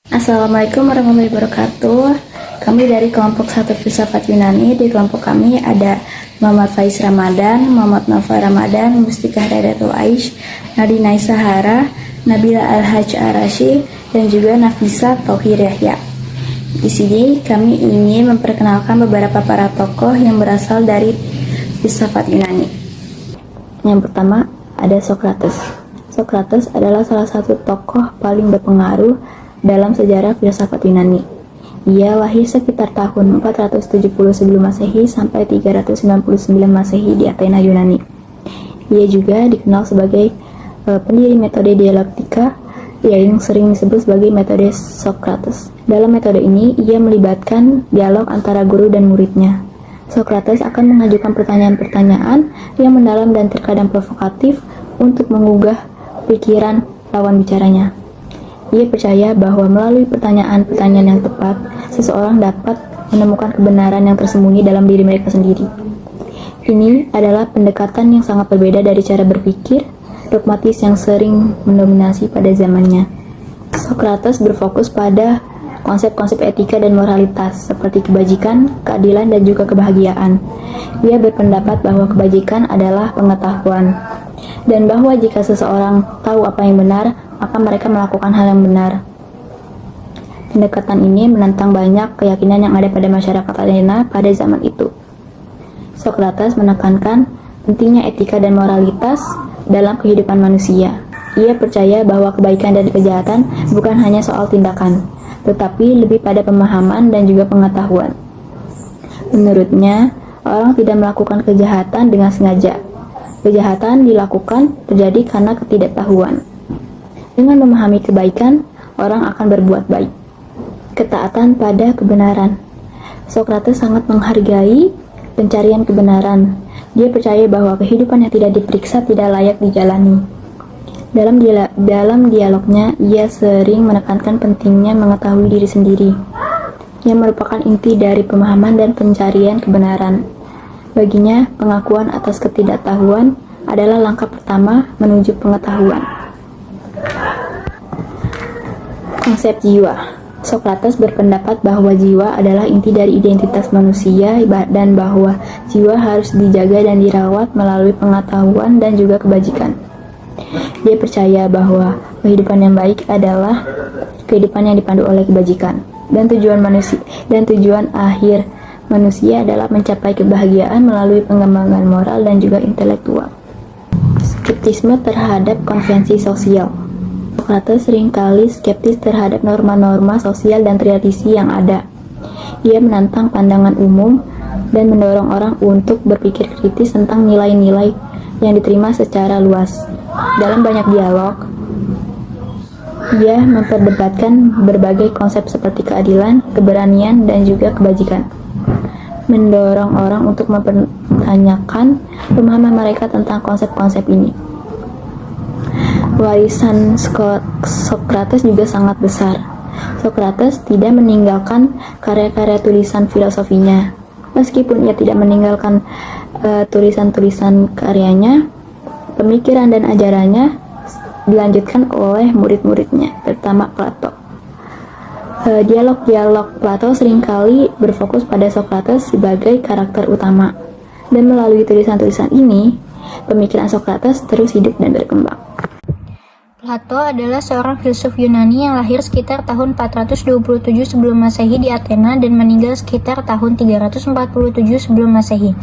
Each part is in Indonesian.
Assalamualaikum warahmatullahi wabarakatuh. Kami dari kelompok 1 Filsafat Yunani. Di kelompok kami ada Muhammad Faiz Ramadan, Muhammad Nova Ramadan, Mustika Hidayatullah Aish, Nadina Sahara, Nabila Al-Hajj Arashi, dan juga Nafisa Tauhir Yahya. Di sini kami ingin memperkenalkan beberapa para tokoh yang berasal dari filsafat Yunani. Yang pertama ada Socrates. Socrates adalah salah satu tokoh paling berpengaruh dalam sejarah filsafat Yunani. Ia lahir sekitar tahun 470 sebelum Masehi sampai 399 Masehi di Athena, Yunani. Ia juga dikenal sebagai pendiri metode dialektika yang sering disebut sebagai metode Socrates. Dalam metode ini, ia melibatkan dialog antara guru dan muridnya. Socrates akan mengajukan pertanyaan-pertanyaan yang mendalam dan terkadang provokatif untuk menggugah pikiran lawan bicaranya. Ia percaya bahwa melalui pertanyaan-pertanyaan yang tepat, seseorang dapat menemukan kebenaran yang tersembunyi dalam diri mereka sendiri. Ini adalah pendekatan yang sangat berbeda dari cara berpikir dogmatis yang sering mendominasi pada zamannya. Socrates berfokus pada konsep-konsep etika dan moralitas seperti kebajikan, keadilan, dan juga kebahagiaan. Ia berpendapat bahwa kebajikan adalah pengetahuan, dan bahwa jika seseorang tahu apa yang benar, maka mereka melakukan hal yang benar. Pendekatan ini menentang banyak keyakinan yang ada pada masyarakat Athena pada zaman itu. Socrates menekankan pentingnya etika dan moralitas dalam kehidupan manusia. Ia percaya bahwa kebaikan dan kejahatan bukan hanya soal tindakan, tetapi lebih pada pemahaman dan juga pengetahuan. Menurutnya, orang tidak melakukan kejahatan dengan sengaja. Kejahatan dilakukan terjadi karena ketidaktahuan. Dengan memahami kebaikan, orang akan berbuat baik. Ketaatan pada kebenaran. Socrates sangat menghargai pencarian kebenaran. Dia percaya bahwa kehidupan yang tidak diperiksa tidak layak dijalani. Dalam dialognya, ia sering menekankan pentingnya mengetahui diri sendiri, yang merupakan inti dari pemahaman dan pencarian kebenaran. Baginya, pengakuan atas ketidaktahuan adalah langkah pertama menuju pengetahuan. Konsep jiwa. Socrates berpendapat bahwa jiwa adalah inti dari identitas manusia dan bahwa jiwa harus dijaga dan dirawat melalui pengetahuan dan juga kebajikan. Dia percaya bahwa kehidupan yang baik adalah kehidupan yang dipandu oleh kebajikan, dan tujuan akhir manusia adalah mencapai kebahagiaan melalui pengembangan moral dan juga intelektual. Skeptisme terhadap konvensi sosial. Socrates seringkali skeptis terhadap norma-norma sosial dan tradisi yang ada. Ia menantang pandangan umum dan mendorong orang untuk berpikir kritis tentang nilai-nilai yang diterima secara luas. Dalam banyak dialog, ia memperdebatkan berbagai konsep seperti keadilan, keberanian, dan juga kebajikan. Mendorong orang untuk mempertanyakan pemahaman mereka tentang konsep-konsep ini. Warisan Socrates juga sangat besar. Socrates tidak meninggalkan karya-karya tulisan filosofinya. Meskipun ia tidak meninggalkan tulisan-tulisan karyanya, pemikiran dan ajarannya dilanjutkan oleh murid-muridnya, terutama Plato. Dialog-dialog Plato seringkali berfokus pada Socrates sebagai karakter utama, dan melalui tulisan-tulisan ini, pemikiran Socrates terus hidup dan berkembang. Plato adalah seorang filsuf Yunani yang lahir sekitar tahun 427 sebelum Masehi di Athena dan meninggal sekitar tahun 347 sebelum Masehi.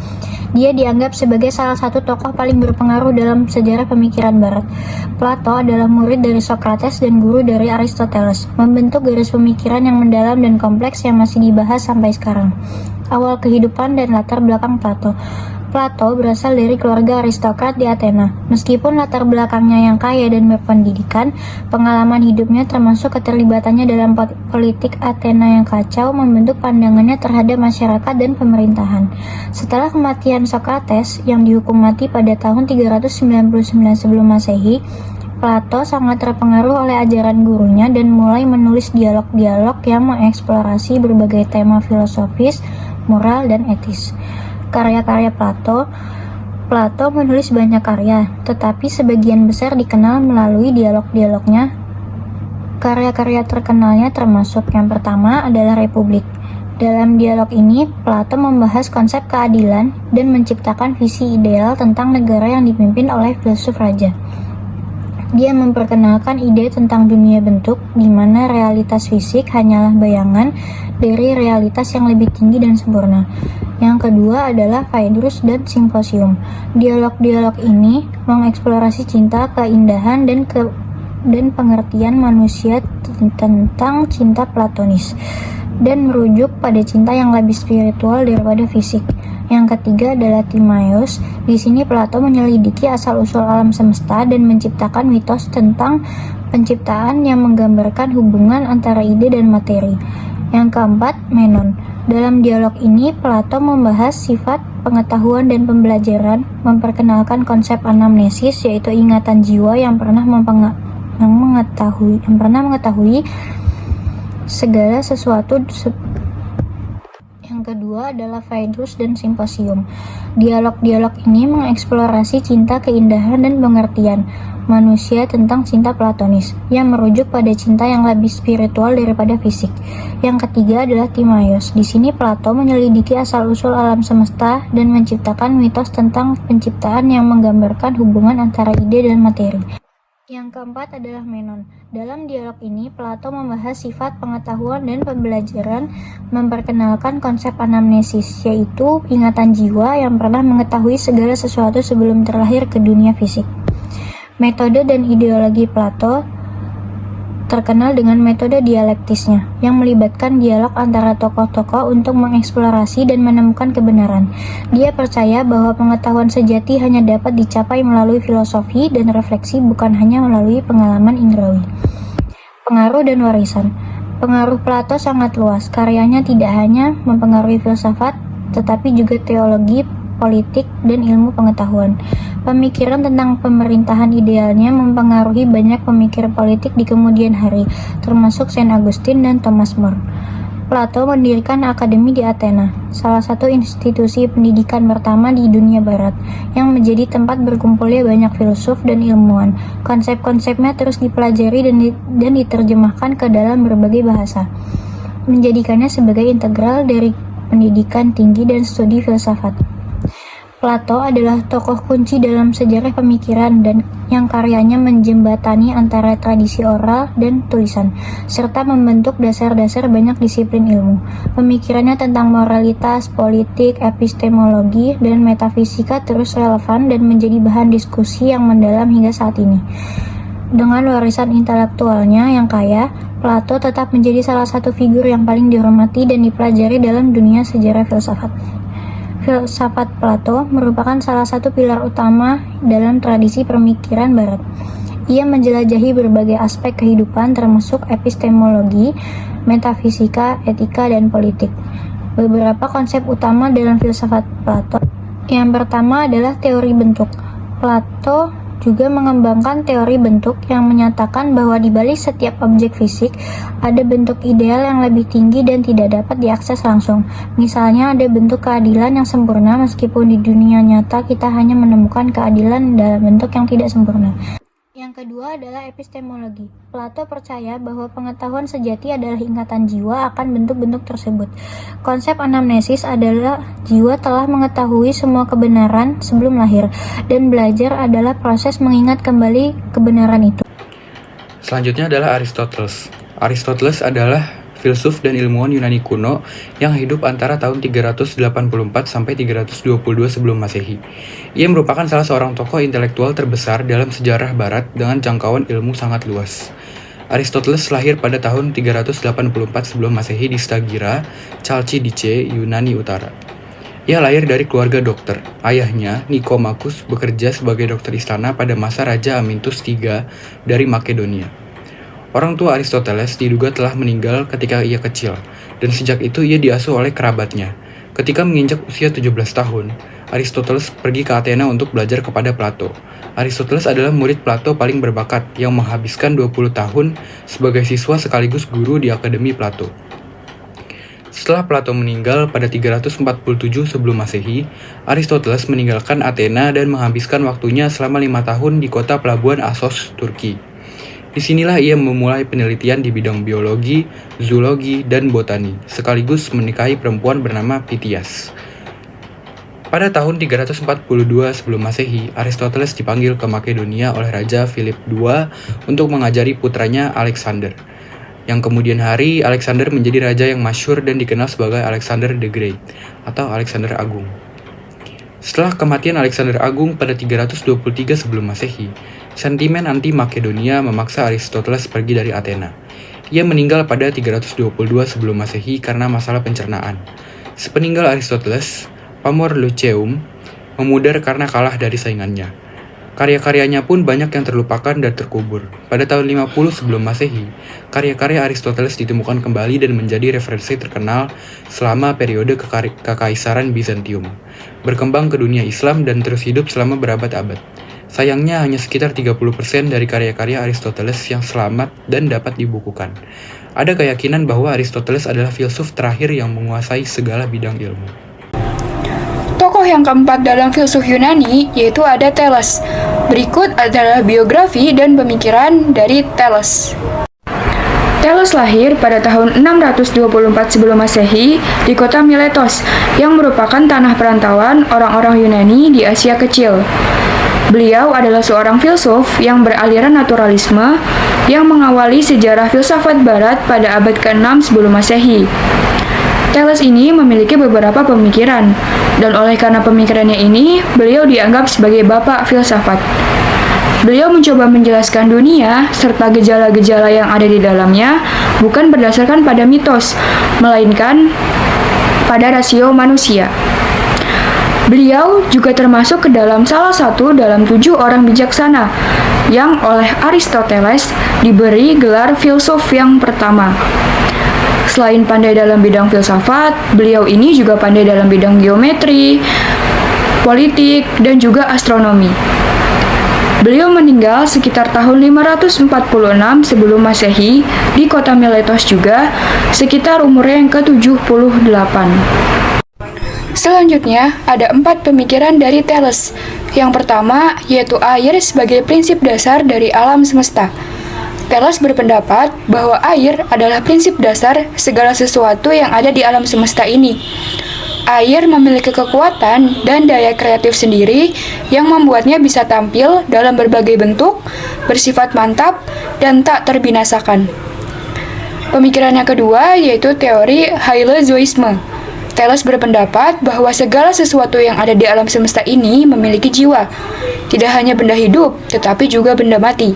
Dia dianggap sebagai salah satu tokoh paling berpengaruh dalam sejarah pemikiran Barat. Plato adalah murid dari Socrates dan guru dari Aristoteles, membentuk garis pemikiran yang mendalam dan kompleks yang masih dibahas sampai sekarang. Awal kehidupan dan latar belakang Plato. Plato berasal dari keluarga aristokrat di Athena. Meskipun latar belakangnya yang kaya dan berpendidikan, pengalaman hidupnya termasuk keterlibatannya dalam politik Athena yang kacau membentuk pandangannya terhadap masyarakat dan pemerintahan. Setelah kematian Socrates yang dihukum mati pada tahun 399 sebelum Masehi, Plato sangat terpengaruh oleh ajaran gurunya dan mulai menulis dialog-dialog yang mengeksplorasi berbagai tema filosofis, moral, dan etis. Karya-karya Plato menulis banyak karya, tetapi sebagian besar dikenal melalui dialog-dialognya Karya-karya terkenalnya termasuk yang pertama adalah Republik. Dalam dialog ini, Plato membahas konsep keadilan dan menciptakan visi ideal tentang negara yang dipimpin oleh filsuf raja. Dia memperkenalkan ide tentang dunia bentuk, di mana realitas fisik hanyalah bayangan dari realitas yang lebih tinggi dan sempurna. Yang kedua adalah Phaedrus dan Simposium. Dialog-dialog ini mengeksplorasi cinta, keindahan, dan pengertian manusia tentang cinta platonis, dan merujuk pada cinta yang lebih spiritual daripada fisik. Yang ketiga adalah Timaeus. Di sini Plato menyelidiki asal-usul alam semesta dan menciptakan mitos tentang penciptaan yang menggambarkan hubungan antara ide dan materi. Yang keempat, Menon. Dalam dialog ini, Plato membahas sifat pengetahuan dan pembelajaran, memperkenalkan konsep anamnesis, yaitu ingatan jiwa yang pernah mengetahui segala sesuatu. Yang kedua adalah Phaedrus dan Simposium. Dialog-dialog ini mengeksplorasi cinta, keindahan, dan pengertian manusia tentang cinta platonis, yang merujuk pada cinta yang lebih spiritual daripada fisik. Yang ketiga adalah Timaeus. Di sini Plato menyelidiki asal-usul alam semesta dan menciptakan mitos tentang penciptaan yang menggambarkan hubungan antara ide dan materi. Yang keempat adalah Menon. Dalam dialog ini, Plato membahas sifat pengetahuan dan pembelajaran, memperkenalkan konsep anamnesis, yaitu ingatan jiwa yang pernah mengetahui segala sesuatu sebelum terlahir ke dunia fisik. Metode dan ideologi Plato terkenal dengan metode dialektisnya, yang melibatkan dialog antara tokoh-tokoh untuk mengeksplorasi dan menemukan kebenaran. Dia percaya bahwa pengetahuan sejati hanya dapat dicapai melalui filosofi dan refleksi, bukan hanya melalui pengalaman indrawi. Pengaruh dan warisan. Pengaruh Plato sangat luas. Karyanya tidak hanya mempengaruhi filsafat, tetapi juga teologi, politik, dan ilmu pengetahuan. Pemikiran tentang pemerintahan idealnya mempengaruhi banyak pemikir politik di kemudian hari, termasuk Saint Augustine dan Thomas More. Plato mendirikan akademi di Athena, salah satu institusi pendidikan pertama di dunia barat, yang menjadi tempat berkumpulnya banyak filsuf dan ilmuwan. Konsep-konsepnya terus dipelajari dan diterjemahkan ke dalam berbagai bahasa, menjadikannya sebagai integral dari pendidikan tinggi dan studi filsafat. Plato adalah tokoh kunci dalam sejarah pemikiran dan yang karyanya menjembatani antara tradisi oral dan tulisan, serta membentuk dasar-dasar banyak disiplin ilmu. Pemikirannya tentang moralitas, politik, epistemologi, dan metafisika terus relevan dan menjadi bahan diskusi yang mendalam hingga saat ini. Dengan warisan intelektualnya yang kaya, Plato tetap menjadi salah satu figur yang paling dihormati dan dipelajari dalam dunia sejarah filsafat. Filsafat Plato merupakan salah satu pilar utama dalam tradisi pemikiran Barat. Ia menjelajahi berbagai aspek kehidupan termasuk epistemologi, metafisika, etika, dan politik. Beberapa konsep utama dalam filsafat Plato. Yang pertama adalah teori bentuk. Plato juga mengembangkan teori bentuk yang menyatakan bahwa di balik setiap objek fisik ada bentuk ideal yang lebih tinggi dan tidak dapat diakses langsung. Misalnya ada bentuk keadilan yang sempurna, meskipun di dunia nyata kita hanya menemukan keadilan dalam bentuk yang tidak sempurna. Yang kedua adalah epistemologi. Plato percaya bahwa pengetahuan sejati adalah ingatan jiwa akan bentuk-bentuk tersebut. Konsep anamnesis adalah jiwa telah mengetahui semua kebenaran sebelum lahir, dan belajar adalah proses mengingat kembali kebenaran itu. Selanjutnya adalah Aristoteles. Aristoteles adalah filsuf dan ilmuwan Yunani kuno yang hidup antara tahun 384 sampai 322 sebelum Masehi. Ia merupakan salah seorang tokoh intelektual terbesar dalam sejarah Barat dengan jangkauan ilmu sangat luas. Aristoteles lahir pada tahun 384 sebelum Masehi di Stagira, Chalcidice, Yunani Utara. Ia lahir dari keluarga dokter. Ayahnya, Nicomachus, bekerja sebagai dokter istana pada masa Raja Amyntas III dari Makedonia. Orang tua Aristoteles diduga telah meninggal ketika ia kecil, dan sejak itu ia diasuh oleh kerabatnya. Ketika menginjak usia 17 tahun, Aristoteles pergi ke Athena untuk belajar kepada Plato. Aristoteles adalah murid Plato paling berbakat yang menghabiskan 20 tahun sebagai siswa sekaligus guru di Akademi Plato. Setelah Plato meninggal pada 347 sebelum Masehi, Aristoteles meninggalkan Athena dan menghabiskan waktunya selama 5 tahun di kota pelabuhan Assos, Turki. Disinilah ia memulai penelitian di bidang biologi, zoologi, dan botani, sekaligus menikahi perempuan bernama Pythias. Pada tahun 342 sebelum Masehi, Aristoteles dipanggil ke Makedonia oleh Raja Philip II untuk mengajari putranya Alexander. Yang kemudian hari, Alexander menjadi raja yang masyhur dan dikenal sebagai Alexander the Great atau Alexander Agung. Setelah kematian Alexander Agung pada 323 sebelum Masehi, sentimen anti-Makedonia memaksa Aristoteles pergi dari Athena. Ia meninggal pada 322 sebelum Masehi karena masalah pencernaan. Sepeninggal Aristoteles, pamor Luceum memudar karena kalah dari saingannya. Karya-karyanya pun banyak yang terlupakan dan terkubur. Pada tahun 50 sebelum Masehi, karya-karya Aristoteles ditemukan kembali dan menjadi referensi terkenal selama periode kekaisaran Bizantium. Berkembang ke dunia Islam dan terus hidup selama berabad-abad. Sayangnya hanya sekitar 30% dari karya-karya Aristoteles yang selamat dan dapat dibukukan. Ada keyakinan bahwa Aristoteles adalah filsuf terakhir yang menguasai segala bidang ilmu. Tokoh yang keempat dalam filsuf Yunani yaitu ada Thales. Berikut adalah biografi dan pemikiran dari Thales. Thales lahir pada tahun 624 sebelum Masehi di kota Miletos yang merupakan tanah perantauan orang-orang Yunani di Asia Kecil. Beliau adalah seorang filsuf yang beraliran naturalisme yang mengawali sejarah filsafat barat pada abad ke-6 sebelum Masehi. Thales ini memiliki beberapa pemikiran, dan oleh karena pemikirannya ini, beliau dianggap sebagai bapak filsafat. Beliau mencoba menjelaskan dunia serta gejala-gejala yang ada di dalamnya bukan berdasarkan pada mitos, melainkan pada rasio manusia. Beliau juga termasuk ke dalam salah satu dalam 7 orang bijaksana yang oleh Aristoteles diberi gelar filsuf yang pertama. Selain pandai dalam bidang filsafat, beliau ini juga pandai dalam bidang geometri, politik, dan juga astronomi. Beliau meninggal sekitar tahun 546 sebelum Masehi di kota Miletos juga, sekitar umurnya yang ke-78. Selanjutnya, ada 4 pemikiran dari Thales. Yang pertama, yaitu air sebagai prinsip dasar dari alam semesta. Thales berpendapat bahwa air adalah prinsip dasar segala sesuatu yang ada di alam semesta ini. Air memiliki kekuatan dan daya kreatif sendiri yang membuatnya bisa tampil dalam berbagai bentuk, bersifat mantap, dan tak terbinasakan. Pemikiran yang kedua yaitu teori Hylozoisme. Thales berpendapat bahwa segala sesuatu yang ada di alam semesta ini memiliki jiwa. Tidak hanya benda hidup, tetapi juga benda mati.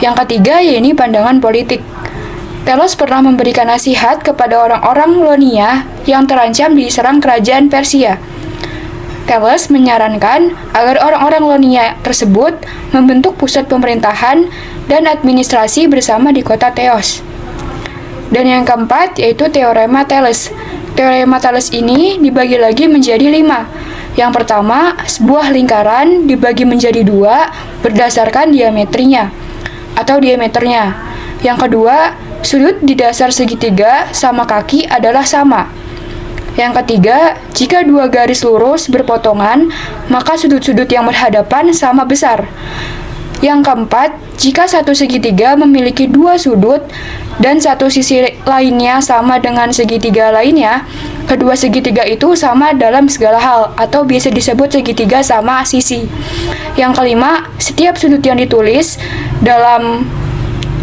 Yang ketiga yaitu pandangan politik. Thales pernah memberikan nasihat kepada orang-orang Ionia yang terancam diserang kerajaan Persia. Thales menyarankan agar orang-orang Ionia tersebut membentuk pusat pemerintahan dan administrasi bersama di kota Theos. Dan yang keempat yaitu teorema Thales. Teorema Thales ini dibagi lagi menjadi 5. Yang pertama, sebuah lingkaran dibagi menjadi 2 berdasarkan diameternya. Yang kedua, sudut di dasar segitiga sama kaki adalah sama. Yang ketiga, jika 2 garis lurus berpotongan, maka sudut-sudut yang berhadapan sama besar. Yang keempat, jika satu segitiga memiliki 2 sudut dan satu sisi lainnya sama dengan segitiga lainnya, kedua segitiga itu sama dalam segala hal atau biasa disebut segitiga sama sisi. Yang kelima, setiap sudut yang ditulis dalam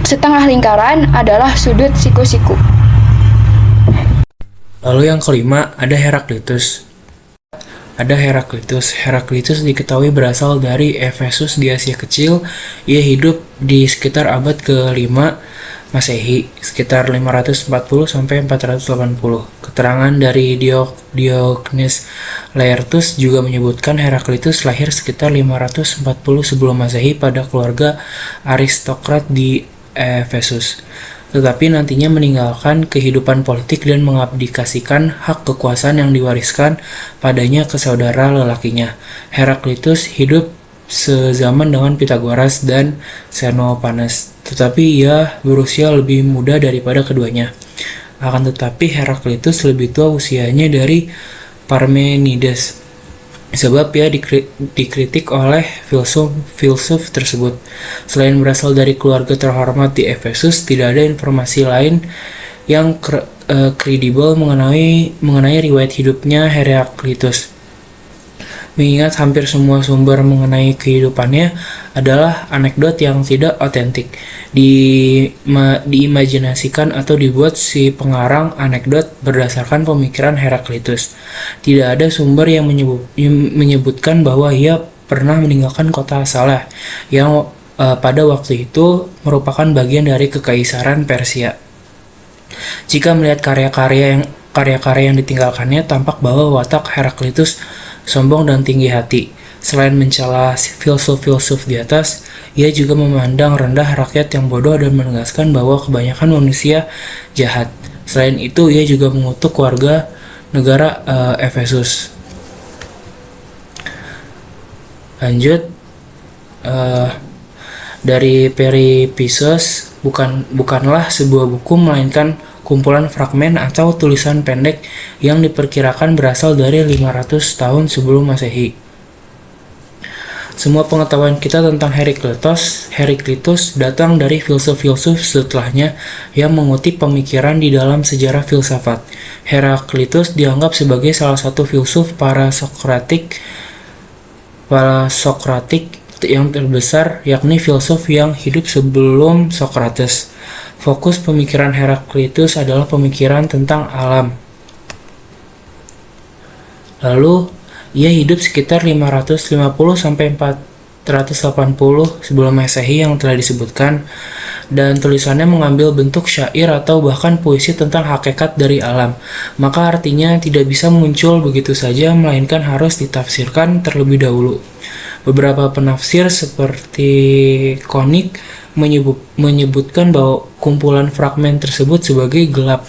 setengah lingkaran adalah sudut siku-siku. Lalu yang kelima, ada Heraklitus. Heraklitus diketahui berasal dari Efesus di Asia Kecil. Ia hidup di sekitar abad ke-5 Masehi, sekitar 540 sampai 480. Keterangan dari Diognetus Laertius juga menyebutkan Heraklitus lahir sekitar 540 sebelum Masehi pada keluarga aristokrat di Efesus, tetapi nantinya meninggalkan kehidupan politik dan mengabdikasikan hak kekuasaan yang diwariskan padanya ke saudara lelakinya. Heraklitus hidup sezaman dengan Pythagoras dan Xenophanes, tetapi ia berusia lebih muda daripada keduanya. Akan tetapi Heraklitus lebih tua usianya dari Parmenides. sebab ia dikritik oleh filsuf tersebut. Selain berasal dari keluarga terhormat di Efesus, tidak ada informasi lain yang kredibel mengenai riwayat hidupnya Heraklitus. Mengingat hampir semua sumber mengenai kehidupannya adalah anekdot yang tidak otentik, diimajinasikan atau dibuat si pengarang anekdot berdasarkan pemikiran Heraklitus. Tidak ada sumber yang menyebutkan bahwa ia pernah meninggalkan kota asalnya, yang pada waktu itu merupakan bagian dari kekaisaran Persia. Jika melihat karya-karya yang ditinggalkannya, tampak bahwa watak Heraklitus sombong dan tinggi hati. Selain mencela filsuf-filsuf di atas, ia juga memandang rendah rakyat yang bodoh dan menegaskan bahwa kebanyakan manusia jahat. Selain itu, ia juga mengutuk warga negara Efesus. Lanjut, dari Peripisos bukanlah sebuah buku, melainkan kumpulan fragmen atau tulisan pendek yang diperkirakan berasal dari 500 tahun sebelum Masehi. Semua pengetahuan kita tentang Heraklitus datang dari filsuf-filsuf setelahnya yang mengutip pemikiran di dalam sejarah filsafat. Heraklitus dianggap sebagai salah satu filsuf para Sokratik yang terbesar, yakni filsuf yang hidup sebelum Sokrates. Fokus pemikiran Heraklitus adalah pemikiran tentang alam. Lalu, ia hidup sekitar 550 sampai 480 sebelum Masehi yang telah disebutkan, dan tulisannya mengambil bentuk syair atau bahkan puisi tentang hakikat dari alam. Maka artinya tidak bisa muncul begitu saja, melainkan harus ditafsirkan terlebih dahulu. Beberapa penafsir seperti Konik menyebutkan bahwa kumpulan fragmen tersebut sebagai gelap.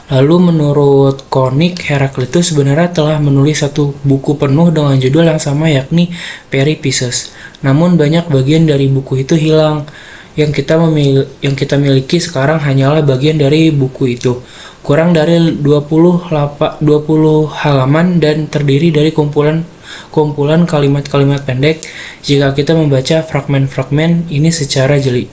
Lalu menurut Konik, Heraklitus sebenarnya telah menulis satu buku penuh dengan judul yang sama, yakni Peripisos. Namun banyak bagian dari buku itu hilang. Yang kita miliki sekarang hanyalah bagian dari buku itu. Kurang dari 20 halaman dan terdiri dari kumpulan kalimat-kalimat pendek jika kita membaca fragmen-fragmen ini secara jeli.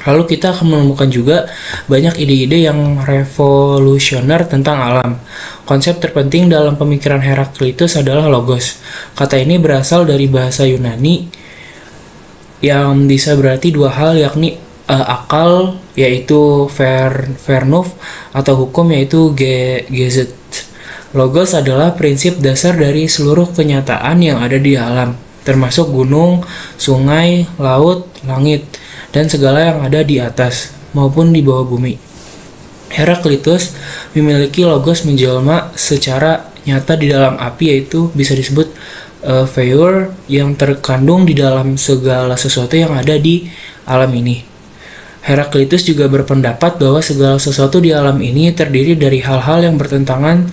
Lalu kita akan menemukan juga banyak ide-ide yang revolusioner tentang alam. Konsep terpenting dalam pemikiran Heraklitus adalah logos. Kata ini berasal dari bahasa Yunani yang bisa berarti dua hal, yakni akal, yaitu Vernuf, atau hukum, yaitu Gesetz. Logos adalah prinsip dasar dari seluruh kenyataan yang ada di alam, termasuk gunung, sungai, laut, langit, dan segala yang ada di atas maupun di bawah bumi. Heraklitus memiliki logos menjelma secara nyata di dalam api, yaitu bisa disebut fire yang terkandung di dalam segala sesuatu yang ada di alam ini. Heraklitus juga berpendapat bahwa segala sesuatu di alam ini terdiri dari hal-hal yang bertentangan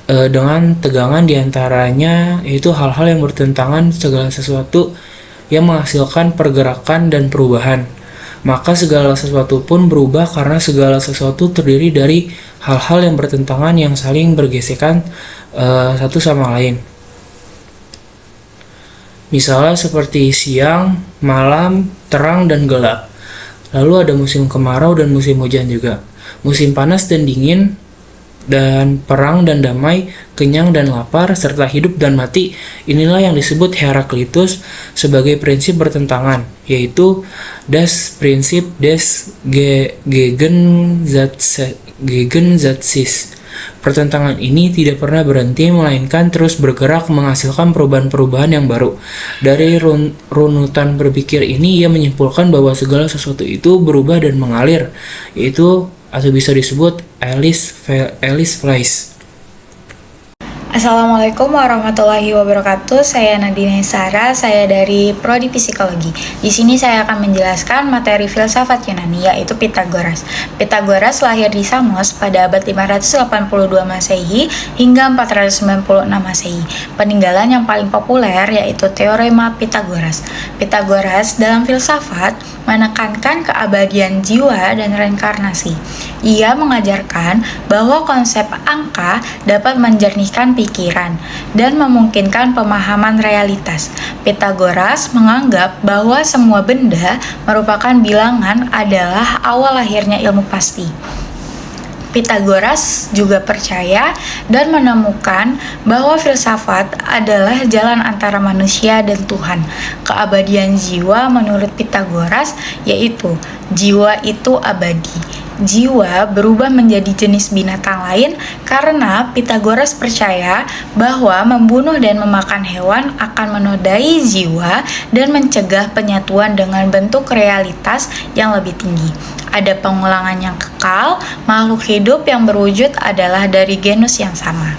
dengan tegangan, diantaranya yaitu hal-hal yang bertentangan segala sesuatu yang menghasilkan pergerakan dan perubahan. Maka segala sesuatu pun berubah karena segala sesuatu terdiri dari hal-hal yang bertentangan yang saling bergesekan satu sama lain. Misalnya seperti siang, malam, terang, dan gelap. Lalu ada musim kemarau dan musim hujan juga. Musim panas dan dingin, dan perang dan damai, kenyang dan lapar, serta hidup dan mati. Inilah yang disebut Heraklitus sebagai prinsip bertentangan, yaitu das Prinzip des Gegensatzes. Pertentangan ini tidak pernah berhenti, melainkan terus bergerak menghasilkan perubahan-perubahan yang baru. Dari runutan berpikir ini, ia menyimpulkan bahwa segala sesuatu itu berubah dan mengalir, yaitu atau bisa disebut Alice Flies. Assalamualaikum warahmatullahi wabarakatuh. Saya Nadine Sara, saya dari Prodi Psikologi. Di sini saya akan menjelaskan materi filsafat Yunani, yaitu Pythagoras. Pythagoras lahir di Samos pada abad 582 Masehi hingga 496 Masehi. Peninggalan yang paling populer yaitu teorema Pythagoras. Pythagoras dalam filsafat menekankan keabadian jiwa dan reinkarnasi. Ia mengajarkan bahwa konsep angka dapat menjernihkan pikiran pikiran dan memungkinkan pemahaman realitas. Pythagoras menganggap bahwa semua benda merupakan bilangan adalah awal lahirnya ilmu pasti. Pythagoras juga percaya dan menemukan bahwa filsafat adalah jalan antara manusia dan Tuhan. Keabadian jiwa menurut Pythagoras yaitu jiwa itu abadi. Jiwa berubah menjadi jenis binatang lain karena Pythagoras percaya bahwa membunuh dan memakan hewan akan menodai jiwa dan mencegah penyatuan dengan bentuk realitas yang lebih tinggi. Ada pengulangan yang kekal, makhluk hidup yang berwujud adalah dari genus yang sama.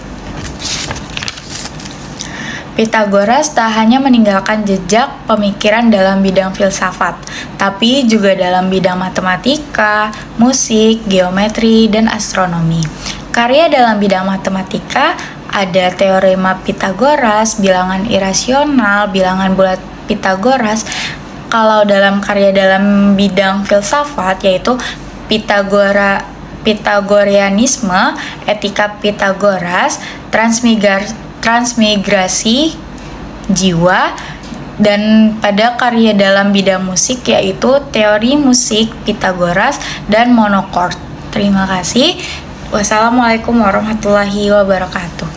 Pythagoras tak hanya meninggalkan jejak pemikiran dalam bidang filsafat, tapi juga dalam bidang matematika, musik, geometri, dan astronomi. Karya dalam bidang matematika ada teorema Pythagoras, bilangan irasional, bilangan bulat Pythagoras. Kalau dalam karya dalam bidang filsafat yaitu Pythagoreanisme, etika Pythagoras, transmigrasi jiwa, dan pada karya dalam bidang musik yaitu teori musik Pythagoras dan monochord. Terima kasih. Wassalamualaikum warahmatullahi wabarakatuh.